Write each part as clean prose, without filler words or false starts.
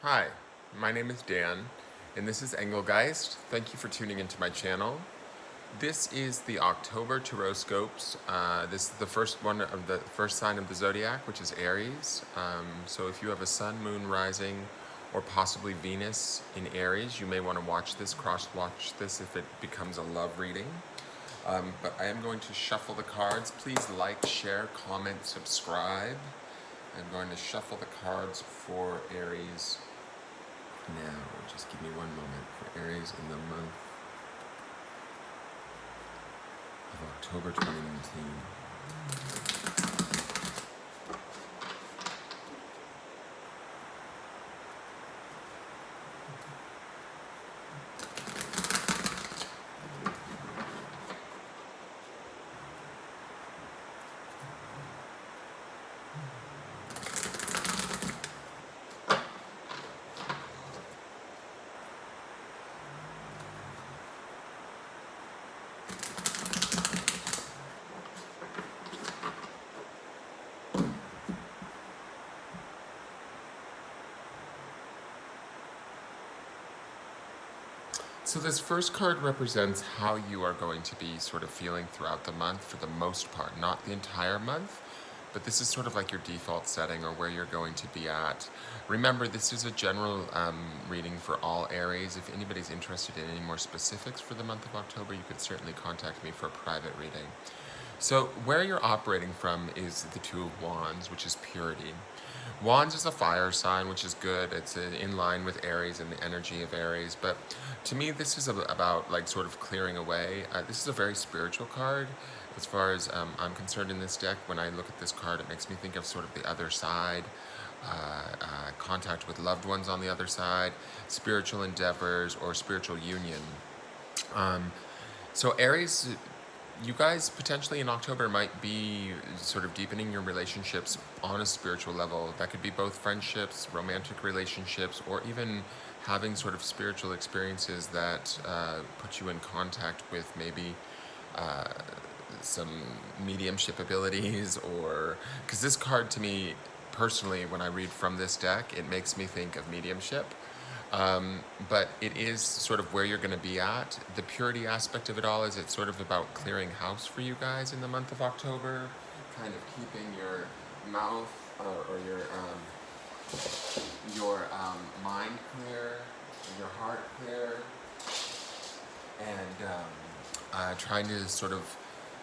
Hi, my name is Dan, and this is Engelgeist. Thank you for tuning into my channel. This is the October Tarotscopes. This is the first one of the first sign of the zodiac, which is Aries. So if you have a sun, moon, rising, or possibly Venus in Aries, you may want to watch this, cross-watch this if it becomes a love reading. But I am going to shuffle the cards. Please like, share, comment, subscribe. I'm going to shuffle the cards for Aries now. Just give me one moment for Aries in the month of October 2019. So this first card represents how you are going to be sort of feeling throughout the month for the most part, not the entire month, but this is sort of like your default setting or where you're going to be at. Remember, this is a general reading for all Aries. If anybody's interested in any more specifics for the month of October, you could certainly contact me for a private reading. So where you're operating from is the Two of Wands, which is purity. Wands is a fire sign, which is good. It's in line with Aries and the energy of Aries. But to me, this is about like sort of clearing away. This is a very spiritual card. As far as I'm concerned in this deck, when I look at this card, it makes me think of sort of the other side. Contact with loved ones on the other side, spiritual endeavors, or spiritual union. So Aries, you guys potentially in October might be sort of deepening your relationships on a spiritual level. That could be both friendships, romantic relationships, or even having sort of spiritual experiences that put you in contact with maybe some mediumship abilities, or because this card to me personally, when I read from this deck, it makes me think of mediumship. But it is sort of where you're going to be at. The purity aspect of it all is it's sort of about clearing house for you guys in the month of October, kind of keeping your mouth or your mind clear, your heart clear, and trying to sort of,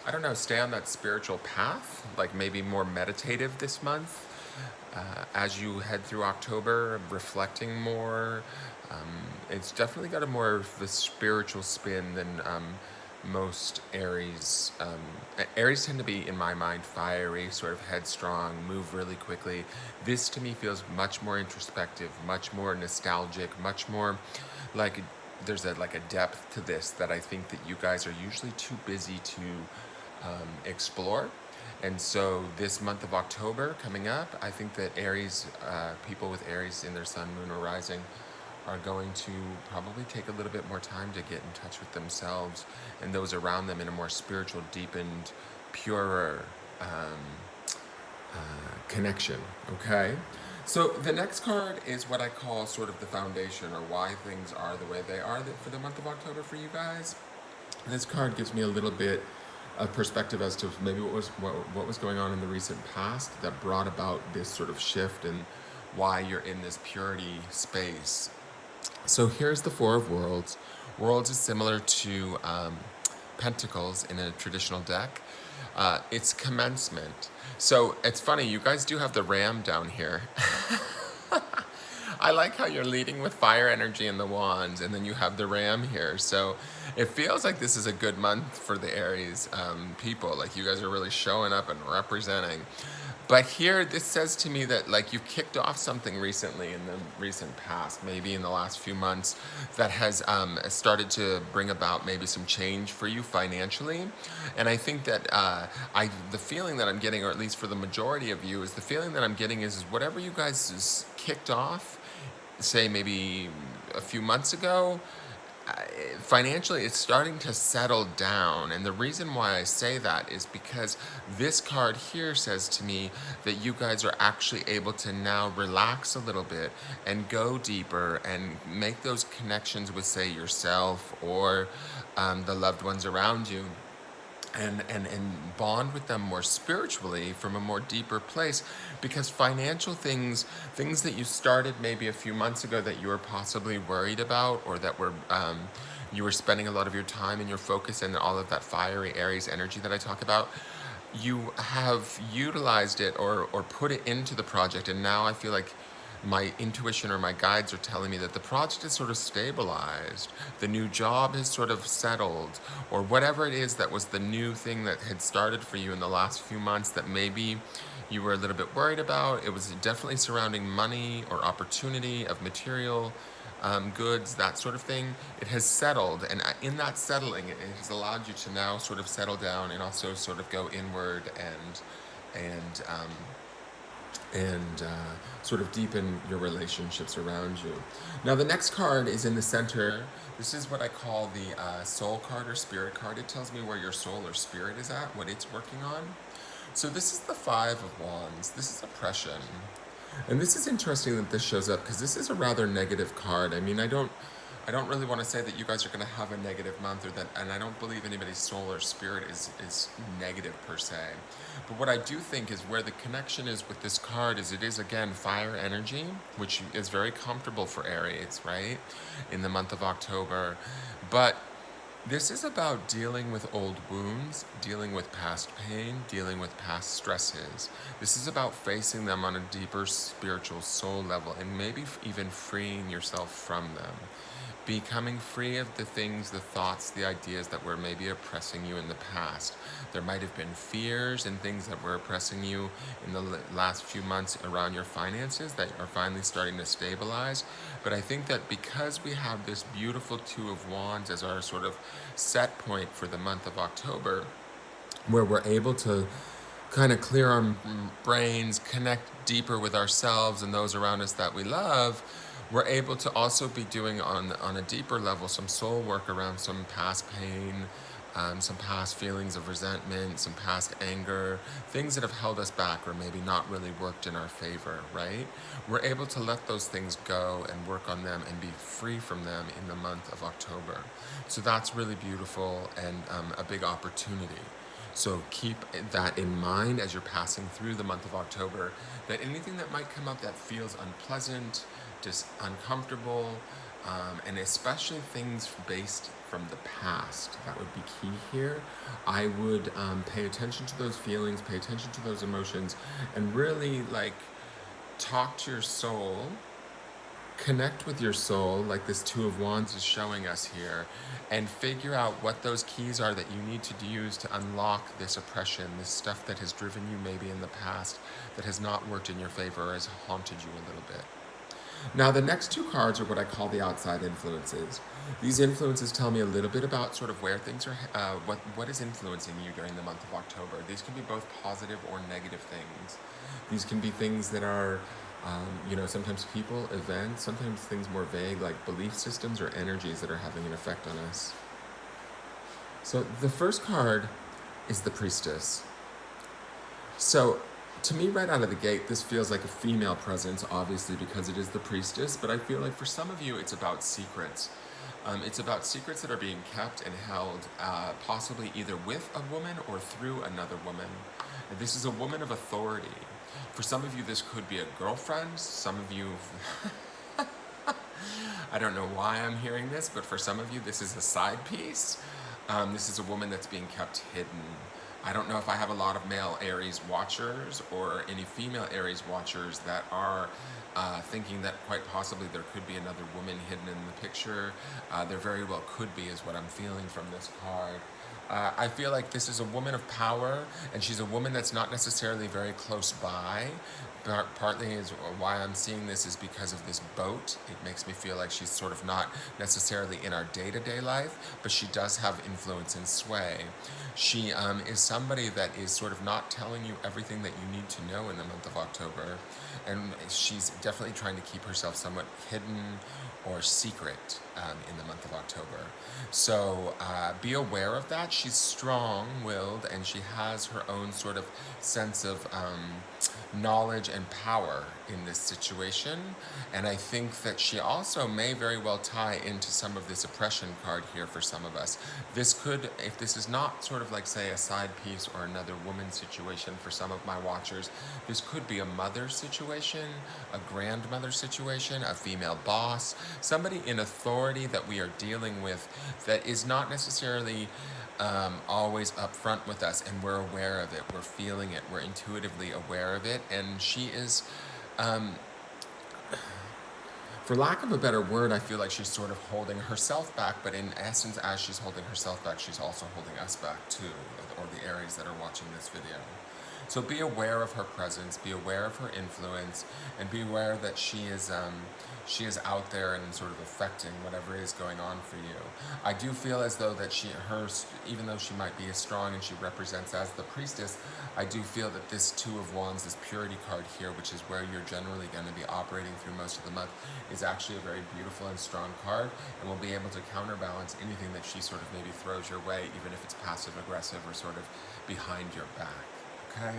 I don't know, stay on that spiritual path, like maybe more meditative this month. As you head through October, reflecting more. It's definitely got a more of the spiritual spin than most Aries. Aries tend to be, in my mind, fiery, sort of headstrong, move really quickly. This to me feels much more introspective, much more nostalgic, much more like there's like a depth to this that I think that you guys are usually too busy to explore. And so this month of October coming up, I think that Aries, people with Aries in their sun, moon, or rising are going to probably take a little bit more time to get in touch with themselves and those around them in a more spiritual, deepened, purer connection, okay? So the next card is what I call sort of the foundation, or why things are the way they are for the month of October for you guys. This card gives me a little bit of perspective as to maybe what was going on in the recent past that brought about this sort of shift and why you're in this purity space. So here's the Four of Worlds. Worlds is similar to Pentacles in a traditional deck. It's commencement. So it's funny, you guys do have the ram down here. I like how you're leading with fire energy and the wands, and then you have the ram here. So it feels like this is a good month for the Aries people. Like you guys are really showing up and representing. But here, this says to me that like you've kicked off something recently in the recent past, maybe in the last few months, that has started to bring about maybe some change for you financially. And I think that the feeling that I'm getting, or at least for the majority of you, is the feeling that I'm getting is whatever you guys kicked off, say maybe a few months ago, financially it's starting to settle down, and the reason why I say that is because this card here says to me that you guys are actually able to now relax a little bit and go deeper and make those connections with, say, yourself or the loved ones around you, and bond with them more spiritually from a more deeper place, because financial things that you started maybe a few months ago that you were possibly worried about, or that were you were spending a lot of your time and your focus and all of that fiery Aries energy that I talk about, you have utilized it or put it into the project, and now I feel like my intuition or my guides are telling me that the project is sort of stabilized, the new job has sort of settled, or whatever it is that was the new thing that had started for you in the last few months that maybe you were a little bit worried about. It was definitely surrounding money or opportunity of material goods, that sort of thing. It has settled, and in that settling, it has allowed you to now sort of settle down and also sort of go inward and sort of deepen your relationships around you. Now, the next card is in the center. This is what I call the soul card or spirit card. It tells me where your soul or spirit is at, what it's working on. So this is the Five of Wands. This is oppression. And this is interesting that this shows up because this is a rather negative card. I mean, I don't really want to say that you guys are going to have a negative month, or that, and I don't believe anybody's soul or spirit is negative per se. But what I do think is where the connection is with this card is it is, again, fire energy, which is very comfortable for Aries, right, in the month of October. But this is about dealing with old wounds, dealing with past pain, dealing with past stresses. This is about facing them on a deeper spiritual soul level, and maybe even freeing yourself from them. Becoming free of the things, the thoughts, the ideas that were maybe oppressing you in the past. There might have been fears and things that were oppressing you in the last few months around your finances that are finally starting to stabilize. But I think that because we have this beautiful Two of Wands as our sort of set point for the month of October, where we're able to kind of clear our brains, connect deeper with ourselves and those around us that we love, we're able to also be doing on a deeper level some soul work around some past pain, some past feelings of resentment, some past anger, things that have held us back or maybe not really worked in our favor, right? We're able to let those things go and work on them and be free from them in the month of October. So that's really beautiful and a big opportunity. So keep that in mind as you're passing through the month of October, that anything that might come up that feels unpleasant, just uncomfortable, and especially things based from the past, that would be key here. I would pay attention to those feelings, pay attention to those emotions, and really talk to your soul. Connect with your soul, like this Two of Wands is showing us here, and figure out what those keys are that you need to use to unlock this oppression, this stuff that has driven you maybe in the past that has not worked in your favor or has haunted you a little bit. Now, the next two cards are what I call the outside influences. These influences tell me a little bit about sort of where things are, what is influencing you during the month of October. These can be both positive or negative things. These can be things that are sometimes people, events, sometimes things more vague like belief systems or energies that are having an effect on us. So the first card is the Priestess. So to me, right out of the gate, this feels like a female presence, obviously, because it is the Priestess, but I feel like for some of you, it's about secrets. It's about secrets that are being kept and held, possibly either with a woman or through another woman. This is a woman of authority. For some of you, this could be a girlfriend. Some of you, I don't know why I'm hearing this, but for some of you, this is a side piece. This is a woman that's being kept hidden. I don't know if I have a lot of male Aries watchers or any female Aries watchers that are thinking that quite possibly there could be another woman hidden in the picture. There very well could be, is what I'm feeling from this card. I feel like this is a woman of power, and she's a woman that's not necessarily very close by. Partly is why I'm seeing this is because of this boat. It makes me feel like she's sort of not necessarily in our day-to-day life, but she does have influence and sway. She is somebody that is sort of not telling you everything that you need to know in the month of October, and she's definitely trying to keep herself somewhat hidden or secret in the month of October. So be aware of that. She's strong-willed, and she has her own sort of sense of knowledge and power in this situation. And I think that she also may very well tie into some of this oppression card here for some of us. This could, if this is not sort of like, say, a side piece or another woman situation for some of my watchers, this could be a mother situation, a grandmother situation, a female boss, somebody in authority that we are dealing with that is not necessarily always upfront with us, and we're aware of it, we're feeling it, we're intuitively aware of it, and she is, for lack of a better word, I feel like she's sort of holding herself back, but in essence, as she's holding herself back, she's also holding us back too, or the Aries that are watching this video. So be aware of her presence, be aware of her influence, and be aware that she is out there and sort of affecting whatever is going on for you. I do feel as though that even though she might be as strong and she represents as the priestess, I do feel that this Two of Wands, this purity card here, which is where you're generally going to be operating through most of the month, is actually a very beautiful and strong card, and will be able to counterbalance anything that she sort of maybe throws your way, even if it's passive aggressive or sort of behind your back. Okay.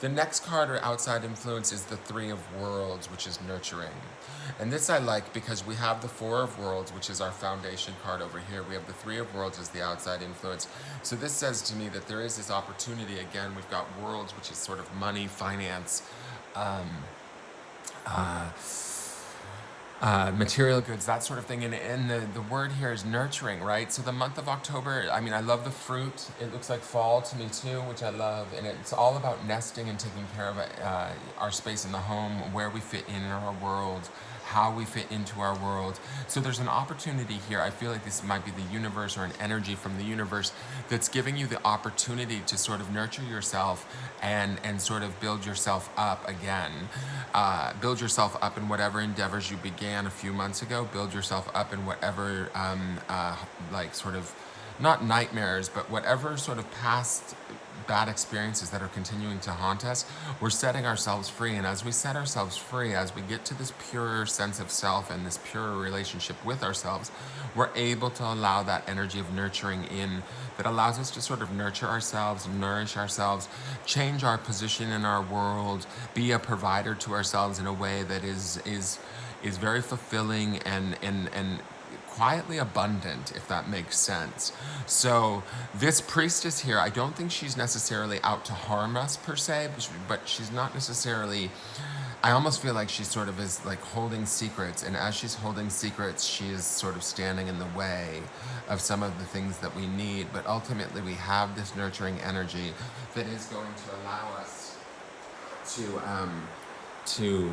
The next card or outside influence is the Three of Worlds, which is nurturing. And this I like because we have the Four of Worlds, which is our foundation card over here. We have the Three of Worlds as the outside influence. So this says to me that there is this opportunity. Again, we've got worlds, which is sort of money, finance, material goods, that sort of thing. And the word here is nurturing, right? So the month of October, I mean, I love the fruit. It looks like fall to me too, which I love. And it's all about nesting and taking care of our space in the home, where we fit in our world, how we fit into our world. So there's an opportunity here. I feel like this might be the universe or an energy from the universe that's giving you the opportunity to sort of nurture yourself and sort of build yourself up again. Build yourself up in whatever endeavors you began a few months ago. Build yourself up in whatever like sort of, not nightmares, but whatever sort of past bad experiences that are continuing to haunt us, we're setting ourselves free. And as we set ourselves free, as we get to this purer sense of self and this purer relationship with ourselves, we're able to allow that energy of nurturing in, that allows us to sort of nurture ourselves, nourish ourselves, change our position in our world, be a provider to ourselves in a way that is very fulfilling and quietly abundant, if that makes sense. So this priestess here, I don't think she's necessarily out to harm us per se, but she's not necessarily, I almost feel like she sort of is like holding secrets, and as she's holding secrets, she is sort of standing in the way of some of the things that we need. But ultimately, we have this nurturing energy that is going to allow us to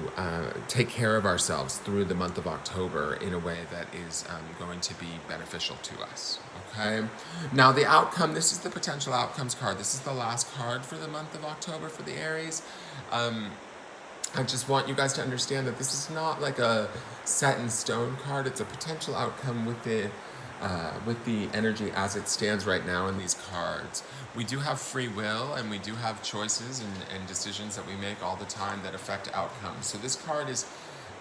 take care of ourselves through the month of October in a way that is going to be beneficial to us. Okay. Now the outcome, this is the potential outcomes card. This is the last card for the month of October for the Aries. I just want you guys to understand that this is not like a set in stone card. It's a potential outcome with the energy as it stands right now in these cards. We do have free will, and we do have choices and decisions that we make all the time that affect outcomes. So this card is,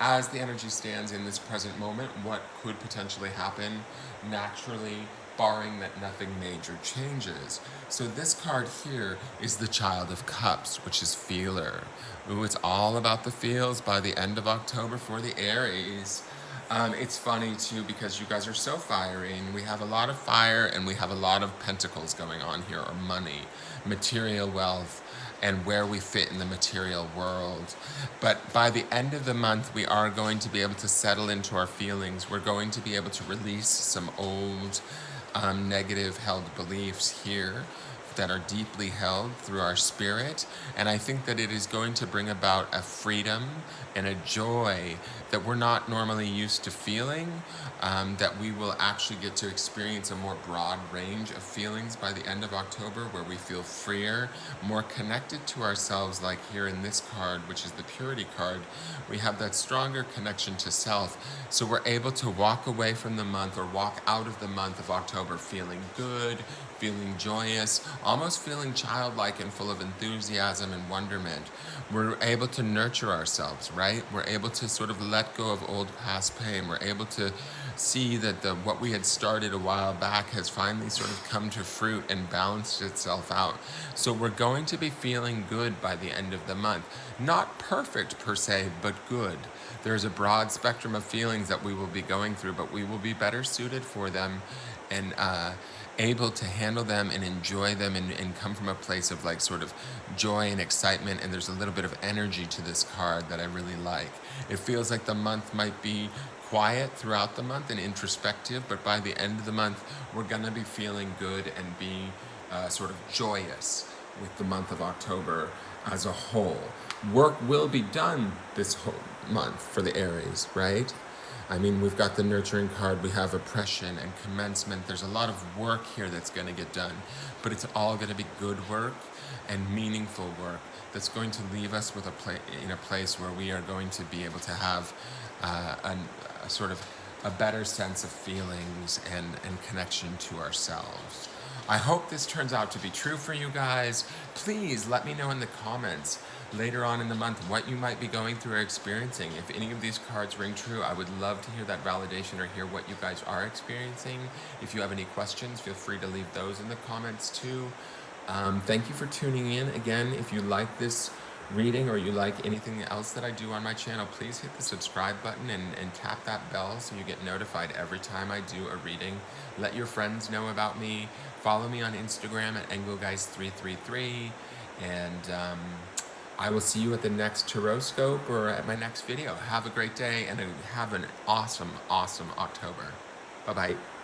as the energy stands in this present moment, what could potentially happen naturally, barring that nothing major changes. So this card here is the Child of Cups, which is feeler. Ooh, it's all about the feels by the end of October for the Aries. It's funny too because you guys are so fiery, and we have a lot of fire and we have a lot of pentacles going on here, or money, material wealth, and where we fit in the material world. But by the end of the month, we are going to be able to settle into our feelings. We're going to be able to release some old negative held beliefs here that are deeply held through our spirit. And I think that it is going to bring about a freedom and a joy that we're not normally used to feeling, that we will actually get to experience a more broad range of feelings by the end of October, where we feel freer, more connected to ourselves, like here in this card, which is the Purity card. We have that stronger connection to self. So we're able to walk away from the month or walk out of the month of October feeling good, feeling joyous, almost feeling childlike and full of enthusiasm and wonderment. We're able to nurture ourselves, right? We're able to sort of let go of old past pain. We're able to see that what we had started a while back has finally sort of come to fruit and balanced itself out. So we're going to be feeling good by the end of the month. Not perfect per se, but good. There's a broad spectrum of feelings that we will be going through, but we will be better suited for them and able to handle them and enjoy them and come from a place of like sort of joy and excitement. And there's a little bit of energy to this card that I really like. It feels like the month might be quiet throughout the month and introspective, but by the end of the month, we're gonna be feeling good and be sort of joyous with the month of October as a whole. Work will be done this whole month for the Aries, right? I mean, we've got the nurturing card, we have oppression and commencement. There's a lot of work here that's going to get done, but it's all going to be good work and meaningful work that's going to leave us with in a place where we are going to be able to have a sort of a better sense of feelings and connection to ourselves. I hope this turns out to be true for you guys. Please let me know in the comments later on in the month what you might be going through or experiencing. If any of these cards ring true, I would love to hear that validation or hear what you guys are experiencing. If you have any questions, feel free to leave those in the comments too. Thank you for tuning in. Again, if you like this reading or you like anything else that I do on my channel, please hit the subscribe button and tap that bell so you get notified every time I do a reading. Let your friends know about me. Follow me on Instagram at Engelgeist333, and I will see you at the next Tarotscope or at my next video. Have a great day and have an awesome, awesome October. Bye-bye.